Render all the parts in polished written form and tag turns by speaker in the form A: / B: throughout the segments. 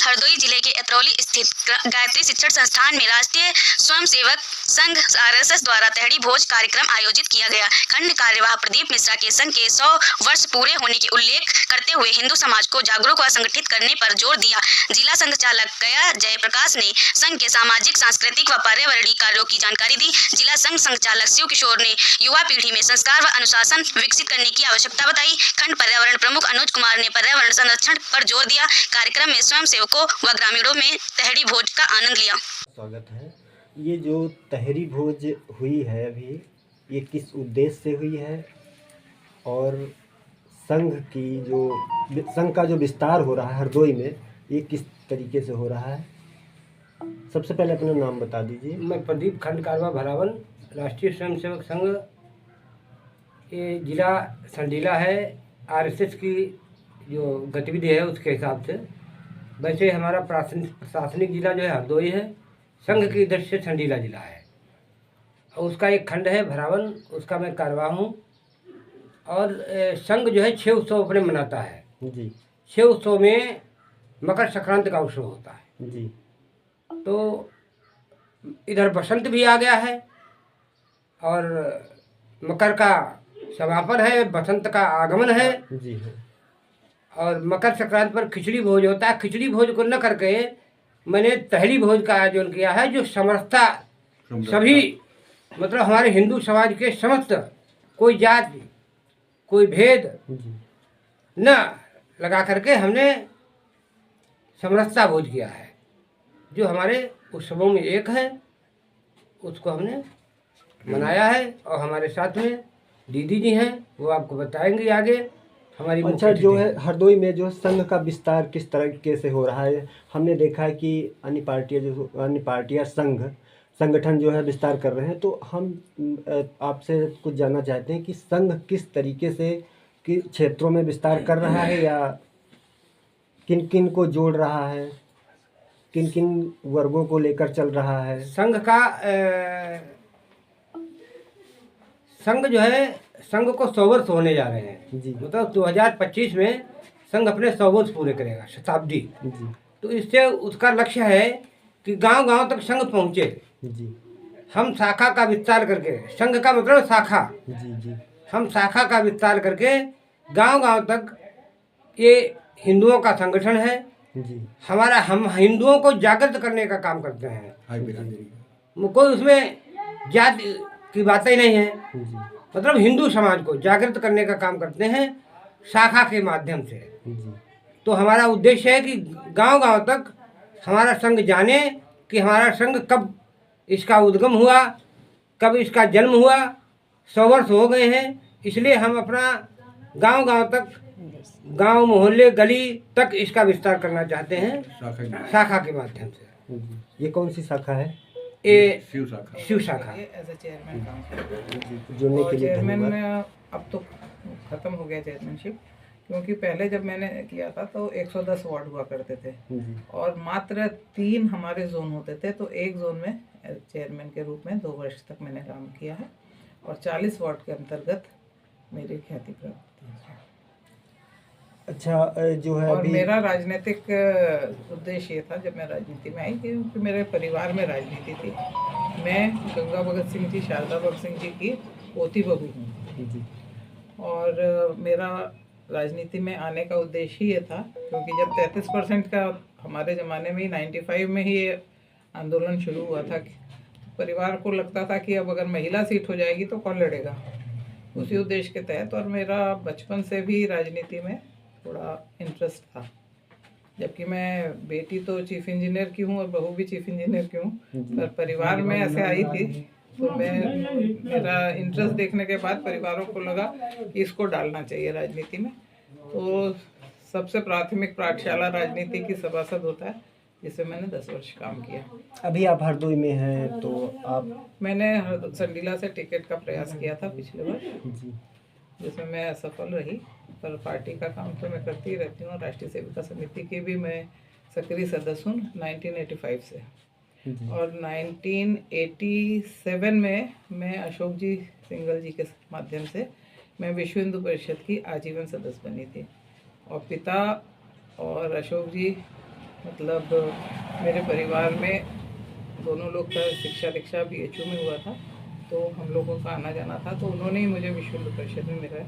A: हरदोई जिले के एतरौली स्थित गायत्री शिक्षण संस्थान में राष्ट्रीय स्वयंसेवक संघ आरएसएस द्वारा तहड़ी भोज कार्यक्रम आयोजित किया गया। खंड कार्यवाह प्रदीप मिश्रा के संघ के 100 वर्ष पूरे होने के उल्लेख करते हुए हिंदू समाज को जागरूक व संगठित करने पर जोर दिया। जिला संघ चालक गया जयप्रकाश ने संघ के सामाजिक, सांस्कृतिक व पर्यावरणीय कार्यों की जानकारी दी। जिला संघ संचालक शिव किशोर ने युवा पीढ़ी में संस्कार व अनुशासन विकसित करने की आवश्यकता बताई। खंड पर्यावरण प्रमुख अनुज कुमार ने पर्यावरण संरक्षण पर जोर दिया। कार्यक्रम में स्वयं सेवकों व ग्रामीणों में तहरी भोज का आनंद लिया।
B: स्वागत है। ये जो तहरी भोज हुई है अभी, ये किस उद्देश्य से हुई है और संघ का जो विस्तार हो रहा है हरदोई में, ये किस तरीके से हो रहा है? सबसे पहले अपना नाम बता दीजिए।
C: मैं प्रदीप, खंड कारवा भरावन, राष्ट्रीय स्वयंसेवक संघ, ये जिला संडीला है। आरएसएस की जो गतिविधि है उसके हिसाब से, वैसे हमारा प्रशासनिक जिला जो है हरदोई है, संघ की दृष्टि से संडीला जिला है और उसका एक खंड है भरावन, उसका मैं कारवा हूँ। और संघ जो है 6 उत्सव अपने मनाता है
B: जी।
C: 6 उत्सव में मकर संक्रांति का उत्सव होता है
B: जी।
C: तो इधर बसंत भी आ गया है और मकर का समापन है, बसंत का आगमन है
B: जी है।
C: और मकर संक्रांति पर खिचड़ी भोज होता है। खिचड़ी भोज को न करके मैंने तहरी भोज का आयोजन किया है, जो समरसता सभी मतलब हमारे हिंदू समाज के समस्त, कोई जाति कोई भेद न लगा करके हमने समरसता भोज किया है, जो हमारे उत्सवों में एक है, उसको हमने मनाया है। और हमारे साथ में दीदी जी हैं, वो आपको बताएंगे आगे हमारी।
B: अच्छा, जो है हरदोई में जो संघ का विस्तार किस तरीके से हो रहा है? हमने देखा है कि अन्य पार्टियां संगठन जो है विस्तार कर रहे हैं, तो हम आपसे कुछ जानना चाहते हैं कि संघ किस तरीके से कि क्षेत्रों में विस्तार कर रहा है या किन किन को जोड़ रहा है, किन किन वर्गों को लेकर चल रहा है?
C: संघ जो है, संघ को 100 वर्ष होने जा रहे हैं
B: जी।
C: मतलब 2025 में संघ अपने 100 वर्ष पूरे करेगा, शताब्दी
B: जी।
C: तो इससे उसका लक्ष्य है कि गांव-गांव तक संघ पहुंचे
B: जी।
C: हम शाखा का विस्तार करके, संघ का मतलब शाखा,
B: जी। जी।
C: हम शाखा का विस्तार करके गांव-गांव तक, ये हिंदुओं का संगठन है
B: जी।
C: हम हिंदुओं को जागृत करने का काम करते हैं। कोई उसमें जाति की बातें नहीं है, मतलब हिंदू समाज को जागृत करने का काम करते हैं शाखा के माध्यम से। तो हमारा उद्देश्य है कि गांव-गांव तक हमारा संघ जाने कि हमारा संघ कब इसका उद्गम हुआ, कब इसका जन्म हुआ। 100 वर्ष हो गए हैं, इसलिए हम अपना गांव-गांव तक, गांव मोहल्ले गली तक इसका विस्तार करना चाहते हैं शाखा के माध्यम से।
B: ये कौन सी शाखा है?
C: ये शिव शाखा।
D: एज ए चेयरमैन काम
B: जुड़ने के लिए
D: चेयरमैन
B: धन्यवाद।
D: में अब तो ख़त्म हो गया चेयरमैनशिप, क्योंकि पहले जब मैंने किया था तो 110 वार्ड हुआ करते थे और मात्र 3 हमारे जोन होते थे। तो एक जोन में चेयरमैन के रूप में 2 वर्ष तक मैंने काम किया है और 40 वार्ड के अंतर्गत मेरी ख्याति प्राप्त है।
B: अच्छा, जो है
D: और
B: अभी
D: मेरा राजनीतिक उद्देश्य ये था, जब मैं राजनीति में आई, क्योंकि मेरे परिवार में राजनीति थी। मैं गंगा भगत सिंह जी, शारदा भगत सिंह जी की पोती बहू हूँ और मेरा राजनीति में आने का उद्देश्य ही ये था, क्योंकि जब 33% का हमारे ज़माने में ही 95 में ही ये आंदोलन शुरू हुआ था, परिवार को लगता था कि अब अगर महिला सीट हो जाएगी तो कौन लड़ेगा, उसी उद्देश्य के तहत। और मेरा बचपन से भी राजनीति में थोड़ा इंटरेस्ट था, जबकि मैं बेटी तो चीफ इंजीनियर की हूँ और बहू भी चीफ इंजीनियर की हूँ, पर परिवार में ऐसे आई थी तो मेरा इंटरेस्ट देखने के बाद परिवारों को लगा कि इसको डालना चाहिए राजनीति में। तो सबसे प्राथमिक पाठशाला राजनीति की सभासद होता है, जिससे मैंने 10 वर्ष काम किया।
B: अभी आप हरदोई में हैं, तो
D: मैंने संडीला से टिकट का प्रयास किया था पिछले वर्ष,
B: जी।
D: जिसमें मैं असफल रही, पर पार्टी का काम तो मैं करती ही रहती हूँ। राष्ट्रीय सेविका समिति की भी मैं सक्रिय सदस्य हूँ 1985 से। और 1987 में मैं अशोक जी सिंगल जी के माध्यम से मैं विश्व हिंदू परिषद की आजीवन सदस्य बनी थी। और पिता और अशोक जी मतलब मेरे परिवार में दोनों लोग का शिक्षा दीक्षा BHU में हुआ था, तो हम लोगों का आना जाना था, तो उन्होंने ही मुझे विश्व हिंदू परिषद में मेरा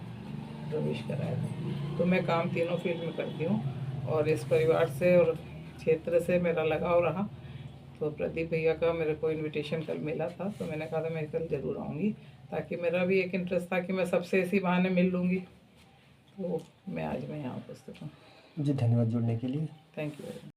D: प्रवेश कराया था। तो मैं काम तीनों फील्ड में करती हूँ और इस परिवार से और क्षेत्र से मेरा लगाव रहा। तो प्रदीप भैया का मेरे को इनविटेशन कल मिला था, तो मैंने कहा था मैं कल ज़रूर आऊँगी, ताकि मेरा भी एक इंटरेस्ट था कि मैं सबसे इसी बहाने मिल लूँगी। तो मैं आज मैं यहाँ उपस्थित हूँ।
B: जी, धन्यवाद जुड़ने के लिए।
D: Thank you very much.